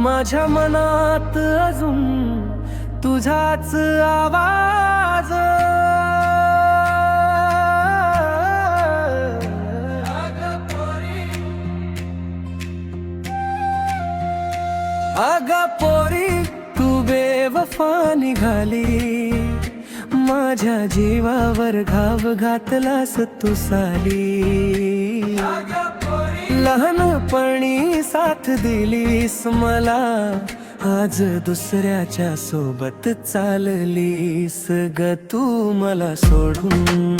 माझ्या मनात अजून तुझाच आवाज। अगं पोरी तू बेवफा निघाली, माझ्या जीवावर घाव घातलास तू साली। लहानपणी साथ दिलीस मला, आज दुसऱ्याच्या सोबत चाललीस ग तू मला सोडून,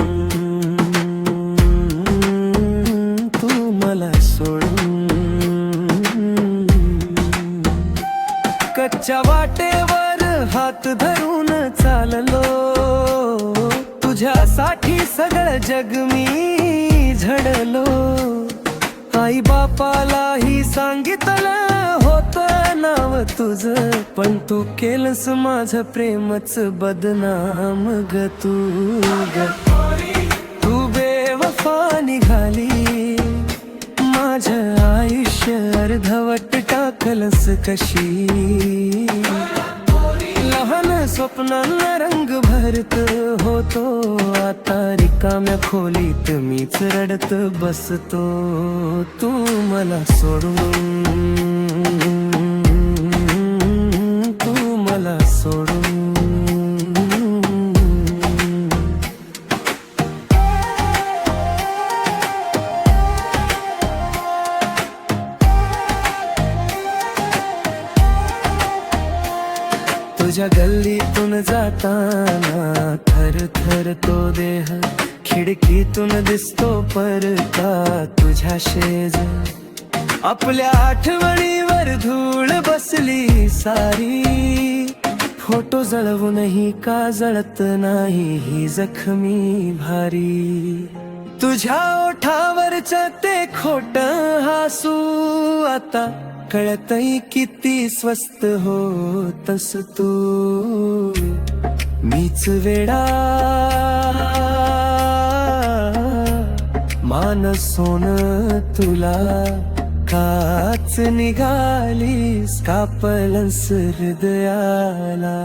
तू मला सोडून। कच्च्या वाटेवर हात धरून चाललो, तुझ्यासाठी सगळं जग मी झडलो। आई बापालाही सांगितलं होतं नाव तुझं, पण तू केलंस माझं प्रेमच बदनाम ग तू ग। तू बेवफा निघाली, माझं आयुष्य अर्धवट टाकलंस कशी। लहान स्वप्नांना रंग भरत होतो, आता रिकाम्या खोलीत मीच रडत बसतो। तू मला सोडून, तू मला सोडून। तुझ्या गल्लीतून जाताना थर थर तो देह, खिडकीतून दिसतो परका तुझ्या शेज। आपल्या आठवणीवर धूळ बसली सारी, फोटो जळवूनही का जळत नाही ही जखमी भारी। तुझ्या ओठावरचं ते खोटं हसू आता कळतंय किती स्वस्त होतस तू। मीच वेडा मानसून तुला, काच निघालीस कापलंस हृदयाला।